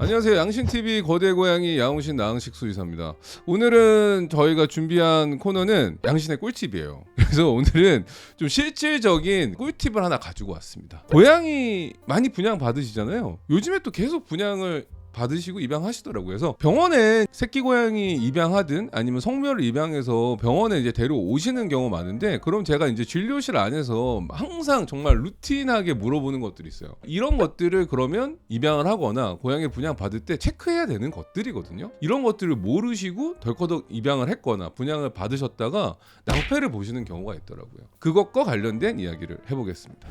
안녕하세요. 양신TV 거대 고양이 야옹신 나흥식 수의사입니다. 오늘은 저희가 준비한 코너는 양신의 꿀팁이에요. 그래서 오늘은 좀 실질적인 꿀팁을 하나 가지고 왔습니다. 고양이 많이 분양 받으시잖아요. 요즘에 또 계속 분양을 받으시고 입양하시더라고요. 그래서 병원에 새끼 고양이 입양하든 아니면 성묘를 입양해서 병원에 이제 데려오시는 경우 많은데, 그럼 제가 이제 진료실 안에서 항상 정말 루틴하게 물어보는 것들이 있어요. 이런 것들을 그러면 입양을 하거나 고양이를 분양 받을 때 체크해야 되는 것들이거든요. 이런 것들을 모르시고 덜커덕 입양을 했거나 분양을 받으셨다가 낭패를 보시는 경우가 있더라고요. 그것과 관련된 이야기를 해보겠습니다.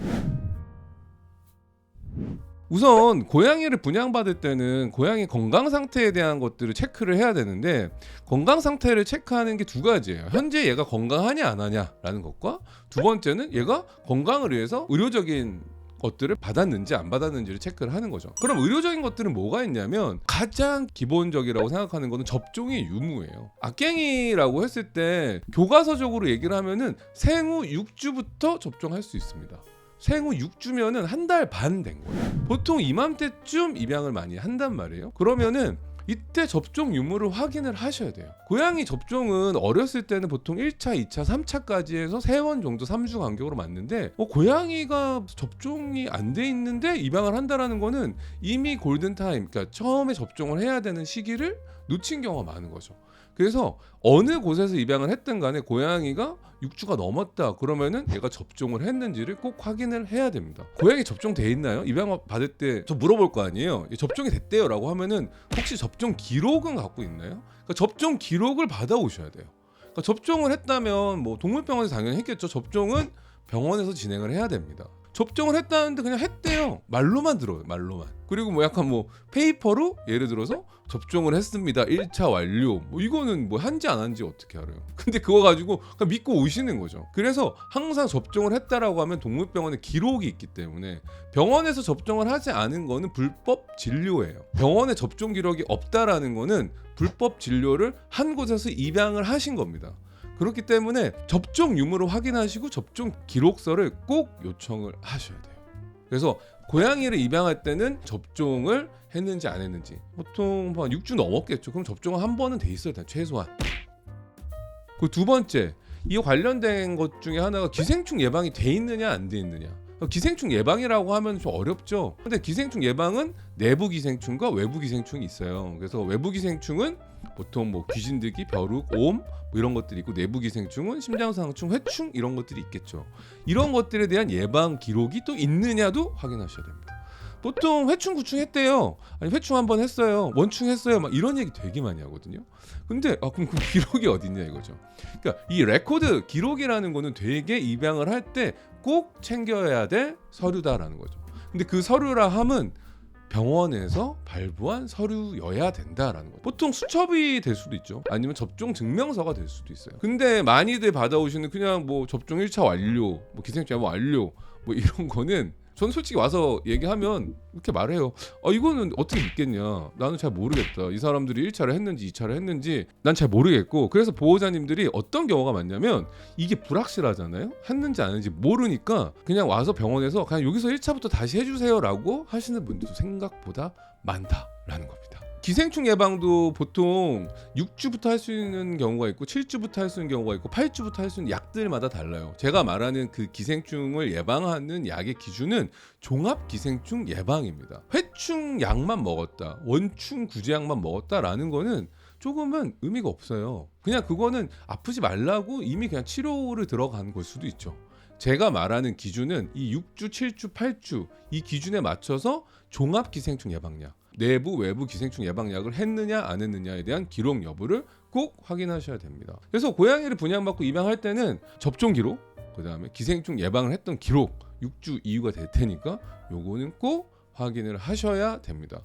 우선 고양이를 분양받을 때는 고양이 건강 상태에 대한 것들을 체크를 해야 되는데, 건강 상태를 체크하는 게 두 가지예요. 현재 얘가 건강하냐 안 하냐라는 것과, 두 번째는 얘가 건강을 위해서 의료적인 것들을 받았는지 안 받았는지를 체크를 하는 거죠. 그럼 의료적인 것들은 뭐가 있냐면, 가장 기본적이라고 생각하는 거는 접종의 유무예요. 악갱이라고 했을 때 교과서적으로 얘기를 하면은 생후 6주부터 접종할 수 있습니다. 생후 6주면은 한 달 반 된 거예요. 보통 이맘때쯤 입양을 많이 한단 말이에요. 그러면은 이때 접종 유무를 확인을 하셔야 돼요. 고양이 접종은 어렸을 때는 보통 1차, 2차, 3차까지 해서 3번 정도 3주 간격으로 맞는데, 고양이가 접종이 안 돼 있는데 입양을 한다라는 거는 이미 골든타임, 그러니까 처음에 접종을 해야 되는 시기를 놓친 경우가 많은 거죠. 그래서 어느 곳에서 입양을 했든 간에 고양이가 6주가 넘었다 그러면은 얘가 접종을 했는지를 꼭 확인을 해야 됩니다. 고양이 접종돼 있나요? 입양 받을 때 저 물어볼 거 아니에요. 접종이 됐대요 라고 하면은 혹시 접종 기록은 갖고 있나요? 그러니까 접종 기록을 받아오셔야 돼요. 그러니까 접종을 했다면 뭐 동물병원에서 당연히 했겠죠. 접종은 병원에서 진행을 해야 됩니다. 접종을 했다는데 그냥 했대요. 말로만 들어요. 말로만. 그리고 뭐 약간 뭐 페이퍼로 예를 들어서 접종을 했습니다. 1차 완료. 뭐 이거는 뭐 한지 안 한지 어떻게 알아요? 근데 그거 가지고 그냥 믿고 오시는 거죠. 그래서 항상 접종을 했다라고 하면 동물병원에 기록이 있기 때문에, 병원에서 접종을 하지 않은 거는 불법 진료예요. 병원에 접종 기록이 없다라는 거는 불법 진료를 한 곳에서 입양을 하신 겁니다. 그렇기 때문에 접종 유무를 확인하시고 접종 기록서를 꼭 요청을 하셔야 돼요. 그래서 고양이를 입양할 때는 접종을 했는지 안 했는지, 보통 한 6주 넘었겠죠. 그럼 접종은 한 번은 돼 있어야 돼요, 최소한. 그 두 번째, 이 관련된 것 중에 하나가 기생충 예방이 돼 있느냐 안 돼 있느냐. 기생충 예방이라고 하면 좀 어렵죠. 근데 기생충 예방은 내부 기생충과 외부 기생충이 있어요. 그래서 외부 기생충은 보통 뭐 귀신들기, 벼룩, 옴 뭐 이런 것들이 있고, 내부 기생충은 심장상충, 회충 이런 것들이 있겠죠. 이런 것들에 대한 예방 기록이 또 있느냐도 확인하셔야 됩니다. 보통 회충, 구충 했대요. 아니 회충 한번 했어요. 원충 했어요. 막 이런 얘기 되게 많이 하거든요. 근데 그럼 그 기록이 어딨냐 이거죠. 그러니까 이 레코드 기록이라는 거는 되게 입양을 할 때 꼭 챙겨야 될 서류다라는 거죠. 근데 그 서류라 함은 병원에서 발부한 서류여야 된다라는 거죠. 보통 수첩이 될 수도 있죠. 아니면 접종 증명서가 될 수도 있어요. 근데 많이들 받아오시는 그냥 뭐 접종 1차 완료, 뭐 기생충 예방 완료 뭐 이런 거는, 저는 솔직히 와서 얘기하면 이렇게 말해요. 이거는 어떻게 믿겠냐. 나는 잘 모르겠다. 이 사람들이 1차를 했는지 2차를 했는지 난 잘 모르겠고, 그래서 보호자님들이 어떤 경우가 많냐면, 이게 불확실하잖아요. 했는지 안 했는지 모르니까 그냥 와서 병원에서 그냥 여기서 1차부터 다시 해주세요 라고 하시는 분들도 생각보다 많다라는 겁니다. 기생충 예방도 보통 6주부터 할 수 있는 경우가 있고, 7주부터 할 수 있는 경우가 있고, 8주부터 할 수 있는 약들마다 달라요. 제가 말하는 그 기생충을 예방하는 약의 기준은 종합 기생충 예방입니다. 회충 약만 먹었다, 원충 구제약만 먹었다라는 거는 조금은 의미가 없어요. 그냥 그거는 아프지 말라고 이미 그냥 치료를 들어간 걸 수도 있죠. 제가 말하는 기준은 이 6주, 7주, 8주 이 기준에 맞춰서 종합 기생충 예방약, 내부 외부 기생충 예방약을 했느냐 안 했느냐에 대한 기록 여부를 꼭 확인하셔야 됩니다. 그래서 고양이를 분양받고 입양할 때는 접종 기록, 그 다음에 기생충 예방을 했던 기록 6주 이후가 될 테니까 요거는 꼭 확인을 하셔야 됩니다.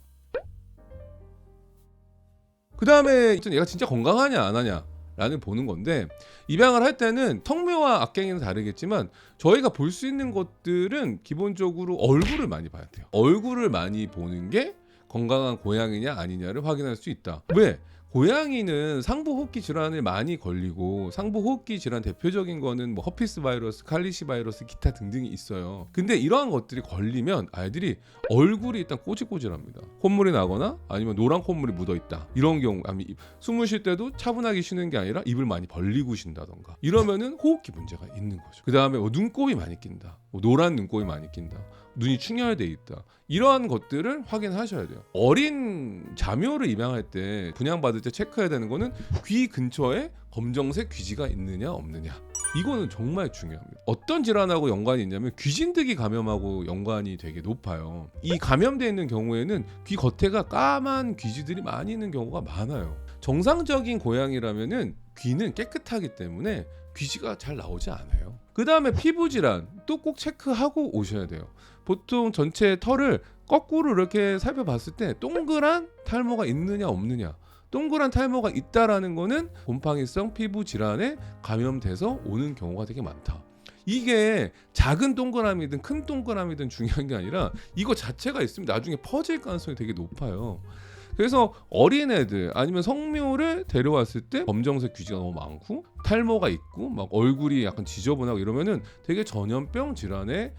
그 다음에 얘가 진짜 건강하냐 안 하냐 라는 보는 건데, 입양을 할 때는 성묘와 악갱이는 다르겠지만 저희가 볼 수 있는 것들은 기본적으로 얼굴을 많이 봐야 돼요. 얼굴을 많이 보는 게 건강한 고양이냐 아니냐를 확인할 수 있다. 왜? 고양이는 상부호흡기 질환을 많이 걸리고 상부호흡기 질환 대표적인 거는 뭐 허피스 바이러스, 칼리시 바이러스, 기타 등등이 있어요. 근데 이러한 것들이 걸리면 아이들이 얼굴이 일단 꼬질꼬질합니다. 콧물이 나거나 아니면 노란 콧물이 묻어 있다. 이런 경우, 아니면 숨을 쉴 때도 차분하게 쉬는 게 아니라 입을 많이 벌리고 쉰다던가. 이러면은 호흡기 문제가 있는 거죠. 그 다음에 눈곱이 많이 낀다. 노란 눈곱이 많이 낀다. 눈이 충혈돼 있다. 이러한 것들을 확인하셔야 돼요. 어린 자묘를 입양할 때 분양받을 때 체크해야 되는 거는 귀 근처에 검정색 귀지가 있느냐 없느냐. 이거는 정말 중요합니다. 어떤 질환하고 연관이 있냐면 귀진드기 감염하고 연관이 되게 높아요. 이 감염되어 있는 경우에는 귀 겉에가 까만 귀지들이 많이 있는 경우가 많아요. 정상적인 고양이라면은 귀는 깨끗하기 때문에 귀지가 잘 나오지 않아요. 그 다음에 피부 질환 또 꼭 체크하고 오셔야 돼요. 보통 전체 털을 거꾸로 이렇게 살펴봤을 때 동그란 탈모가 있느냐 없느냐. 동그란 탈모가 있다라는 거는 곰팡이성 피부 질환에 감염돼서 오는 경우가 되게 많다. 이게 작은 동그라미든 큰 동그라미든 중요한 게 아니라 이거 자체가 있으면 나중에 퍼질 가능성이 되게 높아요. 그래서 어린애들 아니면 성묘를 데려왔을 때 검정색 귀지가 너무 많고 탈모가 있고 막 얼굴이 약간 지저분하고 이러면은 되게 전염병 질환에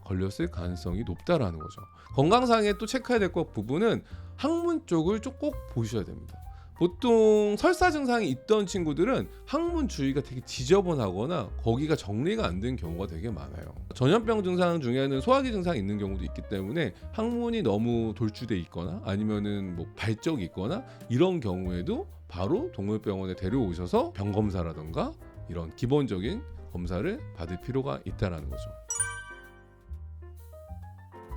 걸렸을 가능성이 높다라는 거죠. 건강상에 또 체크해야 될 것 부분은 항문 쪽을 좀 꼭 보셔야 됩니다. 보통 설사 증상이 있던 친구들은 항문 주위가 되게 지저분하거나 거기가 정리가 안 된 경우가 되게 많아요. 전염병 증상 중에는 소화기 증상이 있는 경우도 있기 때문에 항문이 너무 돌출돼 있거나 아니면은 뭐 발적이 있거나 이런 경우에도 바로 동물병원에 데려오셔서 병 검사라든가 이런 기본적인 검사를 받을 필요가 있다라는 거죠.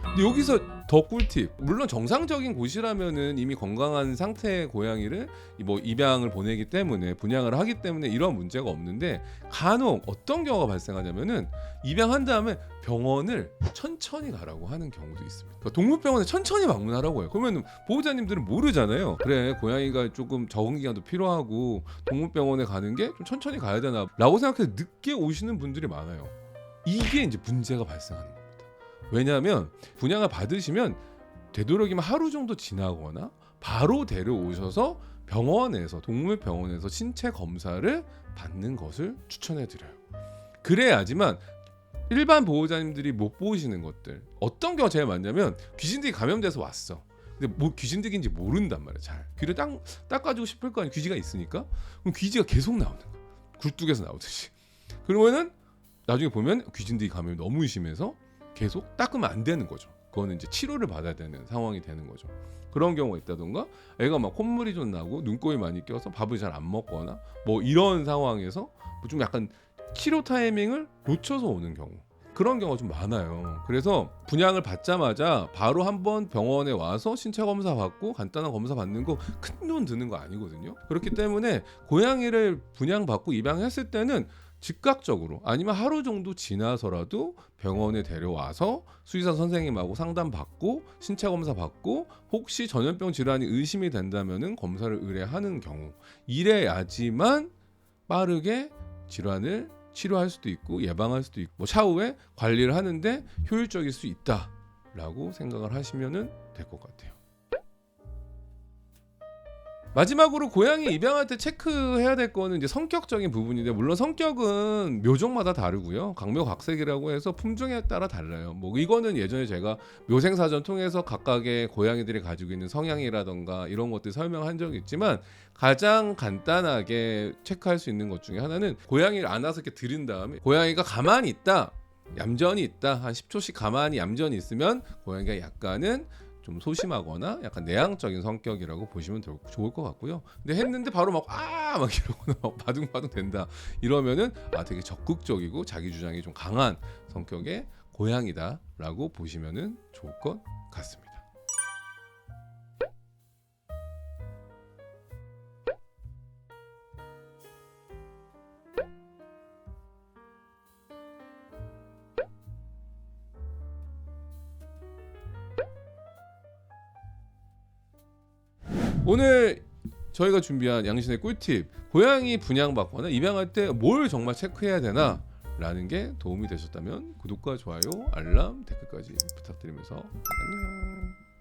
근데 여기서 더 꿀팁. 물론 정상적인 곳이라면은 이미 건강한 상태의 고양이를 뭐 입양을 보내기 때문에 분양을 하기 때문에 이런 문제가 없는데 간혹 어떤 경우가 발생하냐면은 입양한 다음에 병원을 천천히 가라고 하는 경우도 있습니다. 그러니까 동물병원에 천천히 방문하라고 해요. 그러면 보호자님들은 모르잖아요. 그래, 고양이가 조금 적응 기간도 필요하고 동물병원에 가는 게 좀 천천히 가야 되나 라고 생각해서 늦게 오시는 분들이 많아요. 이게 이제 문제가 발생하는 거예요. 왜냐하면 분양을 받으시면 되도록이면 하루 정도 지나거나 바로 데려오셔서 병원에서 동물병원에서 신체 검사를 받는 것을 추천해 드려요. 그래야지만 일반 보호자님들이 못 보시는 것들 어떤 경우가 제일 많냐면 귀신들이 감염돼서 왔어. 근데 뭐 귀신들인지 모른단 말이야. 잘 귀를 닦아주고 싶을 거 아니야. 귀지가 있으니까. 그럼 귀지가 계속 나오는 거야. 굴뚝에서 나오듯이. 그러면은 나중에 보면 귀신들이 감염이 너무 심해서 계속 닦으면 안 되는 거죠. 그거는 이제 치료를 받아야 되는 상황이 되는 거죠. 그런 경우가 있다던가 애가 막 콧물이 좀 나고 눈곱이 많이 껴서 밥을 잘 안 먹거나 뭐 이런 상황에서 좀 약간 치료 타이밍을 놓쳐서 오는 경우, 그런 경우가 좀 많아요. 그래서 분양을 받자마자 바로 한번 병원에 와서 신체 검사 받고 간단한 검사 받는 거 큰 돈 드는 거 아니거든요. 그렇기 때문에 고양이를 분양받고 입양했을 때는 즉각적으로 아니면 하루 정도 지나서라도 병원에 데려와서 수의사 선생님하고 상담받고 신체 검사 받고 혹시 전염병 질환이 의심이 된다면은 검사를 의뢰하는 경우, 이래야지만 빠르게 질환을 치료할 수도 있고 예방할 수도 있고 뭐 차후에 관리를 하는데 효율적일 수 있다라고 생각을 하시면은 될 것 같아요. 마지막으로 고양이 입양할 때 체크해야 될 거는 이제 성격적인 부분인데, 물론 성격은 묘종마다 다르고요. 강묘각색이라고 해서 품종에 따라 달라요. 뭐 이거는 예전에 제가 묘생사전 통해서 각각의 고양이들이 가지고 있는 성향이라던가 이런 것들 설명한 적이 있지만, 가장 간단하게 체크할 수 있는 것 중에 하나는 고양이를 안아서 이렇게 들인 다음에 고양이가 가만히 있다, 얌전히 있다, 한 10초씩 가만히 얌전히 있으면 고양이가 약간은 좀 소심하거나 약간 내향적인 성격이라고 보시면 좋을 것 같고요. 근데 했는데 바로 막 이러거나 막 바둥바둥 된다, 이러면은 되게 적극적이고 자기 주장이 좀 강한 성격의 고양이다라고 보시면은 좋을 것 같습니다. 오늘 저희가 준비한 양신의 꿀팁, 고양이 분양받거나 입양할 때 뭘 정말 체크해야 되나 라는 게 도움이 되셨다면 구독과 좋아요, 알람, 댓글까지 부탁드리면서 안녕.